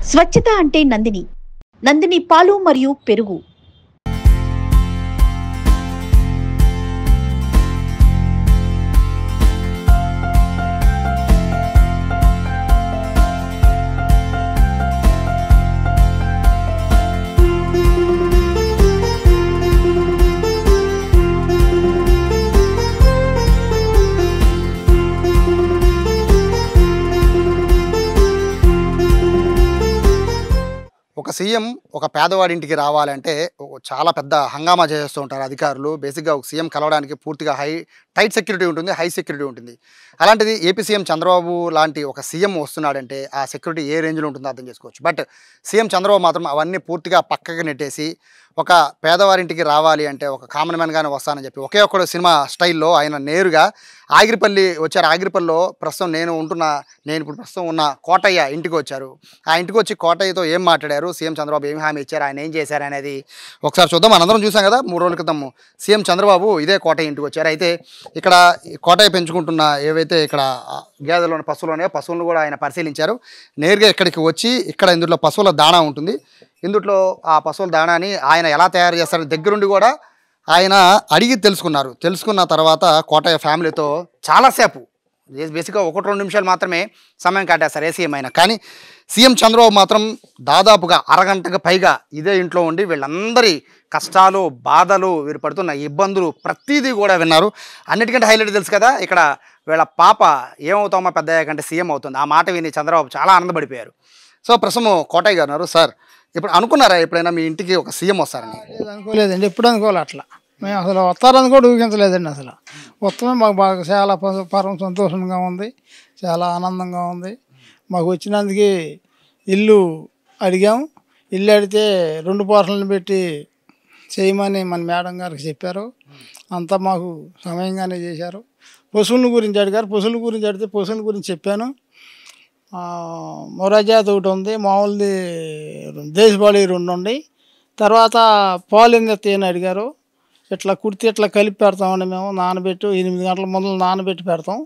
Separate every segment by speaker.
Speaker 1: స్వచ్ఛత అంటే నందిని. నందిని పాలు మరియు పెరుగు.
Speaker 2: ఒక సీఎం ఒక పేదవాడి ఇంటికి రావాలంటే చాలా పెద్ద హంగామా చేస్తూ ఉంటారు అధికారులు. బేసిక్‌గా ఒక సీఎం కలవడానికి పూర్తిగా టైట్ సెక్యూరిటీ ఉంటుంది, హై సెక్యూరిటీ ఉంటుంది. అలాంటిది ఏపీ సీఎం చంద్రబాబు లాంటి ఒక సీఎం వస్తున్నాడంటే ఆ సెక్యూరిటీ ఏ రేంజ్‌లో ఉంటుందో అర్థం చేసుకోవచ్చు. బట్ సీఎం చంద్రబాబు మాత్రం అవన్నీ పూర్తిగా పక్కకి నెట్టేసి ఒక పేదవారింటికి రావాలి అంటే ఒక కామన్ మ్యాన్‌గానే వస్తానని చెప్పి ఒకే ఒక్కడు సినిమా స్టైల్‌లో ఆయన నేరుగా ఆగిరిపల్లి వచ్చారు. ఆగిరిపల్లిలో నేను ఇప్పుడు ప్రస్తుతం ఉన్న కోటయ్య ఇంటికి వచ్చారు. ఆ ఇంటికి వచ్చి కోటయ్యతో ఏం మాట్లాడారు, సీఎం చంద్రబాబు ఏమి హామీ ఇచ్చారు, ఆయన ఏం చేశారు అనేది ఒకసారి చూద్దాం. మనందరం చూసాం కదా 3 రోజుల క్రితం సీఎం చంద్రబాబు ఇదే కోటయ్య ఇంటికి వచ్చారు. అయితే ఇక్కడ కోటయ్య పెంచుకుంటున్న ఏవైతే ఇక్కడ గేదెలోని పశువులను కూడా ఆయన పరిశీలించారు. నేరుగా ఇక్కడికి వచ్చి ఇందులో పశువుల దాణా ఉంటుంది. ఇందులో ఆ పశువుల దాణాని ఆయన ఎలా తయారు చేస్తారని దగ్గరుండి కూడా ఆయన అడిగి తెలుసుకున్నారు. తెలుసుకున్న తర్వాత కోటయ్య ఫ్యామిలీతో చాలాసేపు బేసిక్గా 1-2 నిమిషాలు మాత్రమే సమయం కాటేస్తారు ఏ సీఎం అయినా. కానీ సీఎం చంద్రబాబు మాత్రం దాదాపుగా అరగంటకు పైగా ఇదే ఇంట్లో ఉండి వీళ్ళందరి కష్టాలు, బాధలు, వీరు పడుతున్న ఇబ్బందులు ప్రతిదీ కూడా విన్నారు. అన్నిటికంటే హైలైట్ తెలుసు కదా, ఇక్కడ వీళ్ళ పాప ఏమవుతామో పెద్దయ్య కంటే సీఎం అవుతుంది. ఆ మాట విని చంద్రబాబు చాలా ఆనందపడిపోయారు. సో ప్రస్తుతం కోటయ్య గారు ఉన్నారు. సార్, ఇప్పుడు అనుకున్నారా ఎప్పుడైనా మీ ఇంటికి ఒక సీఎం వస్తారని?
Speaker 3: అనుకోలేదండి, ఎప్పుడు అనుకోలే అట్లా. మేము అసలు వస్తారని కూడా ఊహించలేదండి. అసలు వస్తామే మాకు బాగా చాలా పరమ సంతోషంగా ఉంది, చాలా ఆనందంగా ఉంది. మాకు వచ్చినందుకు ఇల్లు అడిగాం. ఇల్లు అడిగితే 2 పోర్షన్లు పెట్టి చేయమని మన మేడం గారికి చెప్పారు. అంతా మాకు సమయంగానే చేశారు. పశువుల గురించి అడిగారు. పశువుల గురించి అడిగితే పశువుల గురించి చెప్పాను. మొరాజాతి ఒకటి ఉంది, మామూలుది దేశపాళి 2 ఉన్నాయి. తర్వాత పాలు ఎందుకు అని అడిగారు. ఇట్లా కుడితే ఇట్లా కలిపి పెడతామండి మేము, నానబెట్టి 8 గంటల ముందు నానబెట్టి పెడతాం.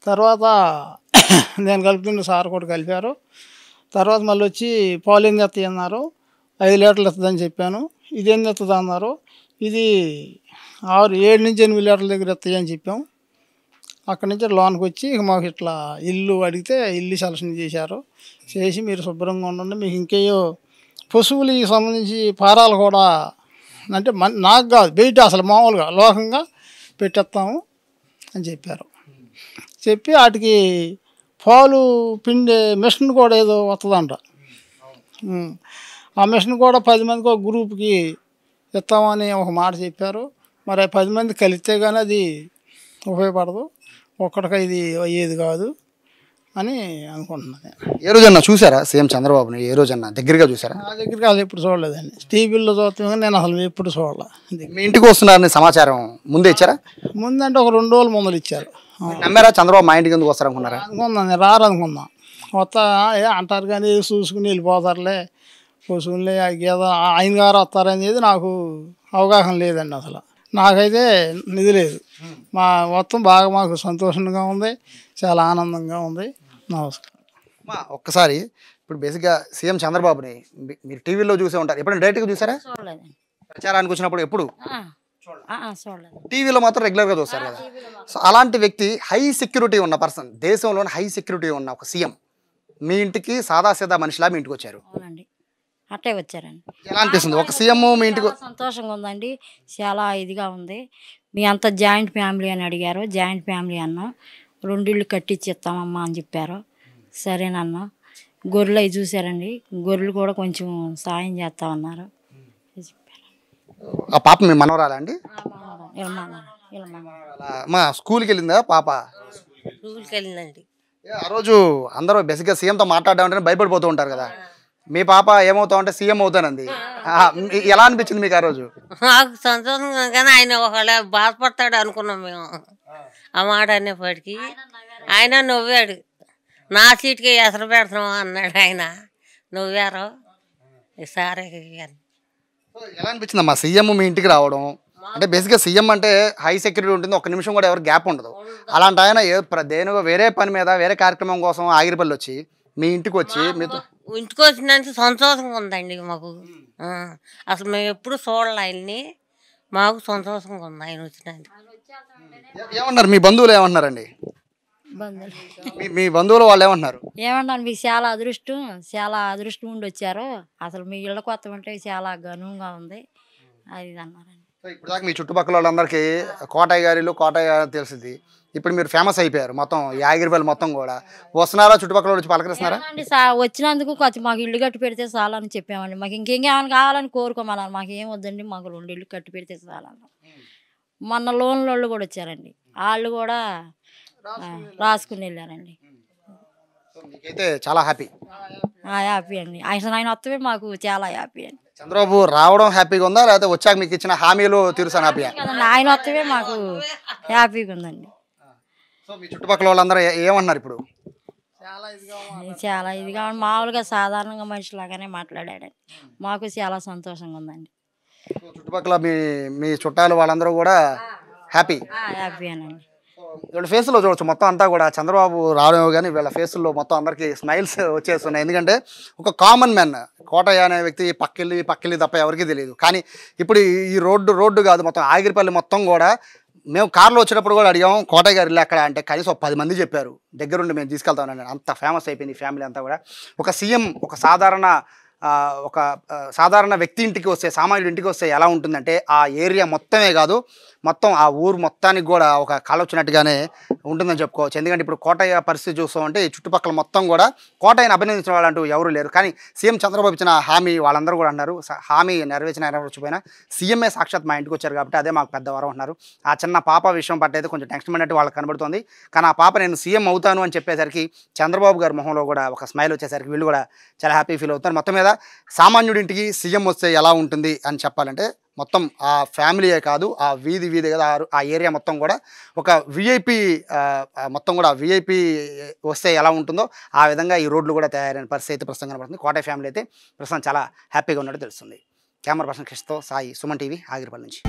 Speaker 3: తర్వాత నేను కలుపుతుండే సార్ కూడా కలిపారు. తర్వాత మళ్ళీ వచ్చి పాలు ఎందుకు ఎత్తాయి అన్నారు. 5 లీటర్లు ఎత్తుందని చెప్పాను. ఇది ఎందుకు ఎత్తుంది అన్నారు. ఇది 7 నుంచి 8 లీటర్ల దగ్గర ఎత్తాయి అని చెప్పాం. అక్కడి నుంచి లోనికి వచ్చి మాకు ఇట్లా ఇల్లు అడిగితే ఇల్లు సెలక్షన్ చేశారు. చేసి మీరు శుభ్రంగా ఉండండి, మీకు ఇంకేయో పశువులకి సంబంధించి ఫారాలు కూడా అంటే నాకు కాదు, బయట అసలు మామూలుగా లోకంగా పెట్టేస్తాము అని చెప్పారు. చెప్పి వాటికి పాలు పిండే మిషన్ కూడా ఏదో వస్తుందంట. ఆ మిషన్ కూడా 10 మందికి ఒక గ్రూప్కి ఇస్తామని ఒక మాట చెప్పారు. మరి 10 మంది కలిస్తే కానీ అది ఉపయోగపడదు, ఒక్కడికి ఇది అయ్యేది కాదు అని అనుకుంటున్నాను.
Speaker 2: ఏ రోజన్నా చూసారా సీఎం చంద్రబాబుని? ఏ రోజన్నా దగ్గరగా చూసారా?
Speaker 3: నా దగ్గరికి అసలు ఎప్పుడు చూడలేదండి. టీవీలో చూస్తాం కానీ నేను అసలు ఎప్పుడు చూడలే.
Speaker 2: మీ ఇంటికి వస్తున్నారని సమాచారం ముందే ఇచ్చారా?
Speaker 3: ముందంటే ఒక 2 రోజుల ముందు ఇచ్చారు.
Speaker 2: నమ్మారా చంద్రబాబు మా ఇంటికి ఎందుకు వస్తారనుకున్నారా?
Speaker 3: అనుకున్నాను, నేను రారనుకున్నా. వస్తా అంటారు కానీ చూసుకుని వెళ్ళిపోతారులే పశువులే గేద ఆయన గారు వస్తారనేది నాకు అవగాహన లేదండి. అసలు నాకైతే నిధి లేదు. మొత్తం బాగా మాకు సంతోషంగా ఉంది, చాలా ఆనందంగా ఉంది. నమస్కారం.
Speaker 2: ఒక్కసారి ఇప్పుడు బేసిక్గా సీఎం చంద్రబాబుని మీరు టీవీలో చూసే ఉంటారు, ఎప్పుడైనా డైరెక్ట్గా చూసారా? ప్రచారానికి వచ్చినప్పుడు ఎప్పుడు టీవీలో మాత్రం రెగ్యులర్గా చూస్తారు కదా. సో అలాంటి వ్యక్తి, హై సెక్యూరిటీ ఉన్న పర్సన్, దేశంలోని హై సెక్యూరిటీ ఉన్న ఒక సీఎం మీ ఇంటికి సాదాసీదా మనిషిలా మీ ఇంటికి వచ్చారు.
Speaker 4: అట్టే వచ్చారండి.
Speaker 2: ఎలా అనిపిస్తుంది ఒక సీఎం మీ ఇంటికి?
Speaker 4: సంతోషంగా ఉందండి, చాలా ఇదిగా ఉంది. మీ అంతా జాయింట్ ఫ్యామిలీ అని అడిగారు. జాయింట్ ఫ్యామిలీ అన్నాం. 2 ఇళ్ళు కట్టించి ఇస్తామమ్మా అని చెప్పారు. సరేనన్నా. గొర్రెలు అవి చూసారండి, గొర్రెలు కూడా కొంచెం సాయం చేస్తామన్నారు.
Speaker 2: ఆ పాప మీ మనవరాలా అండి? మా స్కూల్కి వెళ్ళిందా పాప?
Speaker 5: స్కూల్కి వెళ్ళిందండి.
Speaker 2: ఆ రోజు అందరూ బేసిక్గా సీఎంతో మాట్లాడడం భయపడిపోతూ ఉంటారు కదా. మీ పాప ఏమవుతావు అంటే సీఎం అవుతానంది. ఎలా అనిపించింది మీకు ఆ రోజు?
Speaker 5: నాకు సంతోషంగా, కానీ ఆయన ఒకవేళ బాధపడతాడు అనుకున్నాం మేము. ఆ మాట అనేప్పటికీ ఆయన నవ్వాడు. నా సీట్కి ఎసరు పెడుతున్నాం అన్నాడు ఆయన. నవ్వారు సరే.
Speaker 2: ఎలా అనిపించింది అమ్మా సీఎం మీ ఇంటికి రావడం? అంటే బేసిక్గా సీఎం అంటే హై సెక్యూరిటీ ఉంటుంది, ఒక్క నిమిషం కూడా ఎవరు గ్యాప్ ఉండదు. అలాంటి ఆయన దేనికో వేరే పని మీద వేరే కార్యక్రమం కోసం ఆగిరిపల్లి వచ్చి మీ ఇంటికి వచ్చి మీతో
Speaker 5: ఇంటికి వచ్చినందుకు సంతోషంగా ఉందండి మాకు. అసలు మేము ఎప్పుడు చూడాలి ఆయన్ని, మాకు సంతోషంగా ఉంది ఆయన వచ్చినందుకు.
Speaker 2: ఏమన్నారు మీ బంధువులు ఏమన్నారండి? మీ బంధువులు వాళ్ళు ఏమన్నారు?
Speaker 4: ఏమన్నాను, మీకు చాలా అదృష్టం ఉండి వచ్చారు, అసలు మీ ఇళ్ళ కొత్త ఉంటే చాలా ఘనంగా ఉంది అది అన్నారండి.
Speaker 2: ఇప్పుడు దాకా మీ చుట్టుపక్కల వాళ్ళందరికీ కోటయ్య గారిలో కోటయ్య గారు తెలిసింది. ఇప్పుడు మీరు ఫేమస్ అయిపోయారు, మొత్తం యాగిరిపల్లి మొత్తం కూడా వస్తున్నారా? చుట్టుపక్కల వచ్చి పలకరిస్తున్నారా?
Speaker 4: అండి వచ్చినందుకు కొంచెం మాకు ఇల్లు కట్టి పెడితే చాలని చెప్పామండి. మాకు ఇంకేమైనా కావాలని కోరుకోమన్నారు. మాకు ఏం వద్దండి, మాకు 2 ఇల్లు కట్టి పెడితే చాలన్నారు. మొన్న లోన్ల వాళ్ళు కూడా వచ్చారండి, వాళ్ళు కూడా రాసుకుని వెళ్ళారండి.
Speaker 2: మీకైతే చాలా హ్యాపీ.
Speaker 4: హ్యాపీ అండి, ఆయన వస్తమే మాకు చాలా హ్యాపీ అండి.
Speaker 2: చంద్రబాబు రావడం హ్యాపీగా ఉందా, లేకపోతే వచ్చాక మీకు ఇచ్చిన హామీలు తీరుసాను హ్యాపీయా?
Speaker 4: కదండి, ఆయన వస్తమే మాకు హ్యాపీగా ఉందండి.
Speaker 2: సో మీ చుట్టుపక్కల వాళ్ళందరూ ఏమన్నారు ఇప్పుడు?
Speaker 4: చాలా ఇదిగా మామూలుగా సాధారణంగా మనిషిలాగానే మాట్లాడాడండి, మాకు చాలా సంతోషంగా ఉందండి.
Speaker 2: చుట్టుపక్కల మీ చుట్టాలు వాళ్ళందరూ కూడా హ్యాపీ
Speaker 4: అనండి.
Speaker 2: వీళ్ళ ఫేస్లో చూడొచ్చు, మొత్తం అంతా కూడా చంద్రబాబు రావడమేమో కానీ వీళ్ళ ఫేసుల్లో మొత్తం అందరికీ స్మైల్స్ వచ్చేస్తున్నాయి. ఎందుకంటే ఒక కామన్ మ్యాన్ కోటయ్య అనే వ్యక్తి పక్కిల్లి తప్ప ఎవరికీ తెలియదు. కానీ ఇప్పుడు ఈ రోడ్డు కాదు, మొత్తం ఆగిరిపల్లి మొత్తం కూడా మేము కార్లో వచ్చేటప్పుడు కూడా అడిగాము కోటయ్య గారు ఇల్లు ఎక్కడ అంటే కనీసం 10 మంది చెప్పారు, దగ్గరుండి మేము తీసుకెళ్తామని. అంత ఫేమస్ అయిపోయింది ఫ్యామిలీ అంతా కూడా. ఒక సీఎం ఒక సాధారణ వ్యక్తి ఇంటికి వస్తే, సామాన్యుడి ఇంటికి వస్తే ఎలా ఉంటుందంటే ఆ ఏరియా మొత్తమే కాదు, మొత్తం ఆ ఊరు మొత్తానికి కూడా ఒక కళ వచ్చినట్టుగానే ఉంటుందని చెప్పుకోవచ్చు. ఎందుకంటే ఇప్పుడు కోటయ్య పరిస్థితి చూస్తామంటే ఈ చుట్టుపక్కల మొత్తం కూడా కోటయ్యని అభినందించిన వాళ్ళంటూ ఎవరు లేరు. కానీ సీఎం చంద్రబాబు ఇచ్చిన హామీ వాళ్ళందరూ కూడా అన్నారు, హామీ నెరవేర్చిపోయినా సీఎంఏ సాక్షాత్ మా ఇంటికి వచ్చారు కాబట్టి అదే మాకు పెద్ద వరం అంటున్నారు. ఆ చిన్న పాప విషయం పట్టయితే కొంచెం టెన్షన్ పడినట్టు వాళ్ళకి కనబడుతుంది. కానీ ఆ పాప నేను సీఎం అవుతాను అని చెప్పేసరికి చంద్రబాబు గారి మొహంలో కూడా ఒక స్మైల్ వచ్చేసరికి వీళ్ళు కూడా చాలా హ్యాపీ ఫీల్ అవుతున్నారు. మొత్తం మీద సామాన్యుడింటికి సీఎం వస్తే ఎలా ఉంటుంది అని చెప్పాలంటే మొత్తం ఆ ఫ్యామిలీయే కాదు, ఆ వీధి కదా, ఆ ఏరియా మొత్తం కూడా ఒక విఐపి, మొత్తం కూడా విఐపి వస్తే ఎలా ఉంటుందో ఆ విధంగా ఈ రోడ్లు కూడా తయారైన పరిస్థితి అయితే ప్రస్తుతం కనబడుతుంది. కోటయ్య ఫ్యామిలీ అయితే ప్రస్తుతం చాలా హ్యాపీగా ఉన్నట్టు తెలుస్తుంది. కెమెరా పర్సన్ కృష్ణతో సాయి, సుమన్ టీవీ, ఆగిరిపల్లి నుంచి.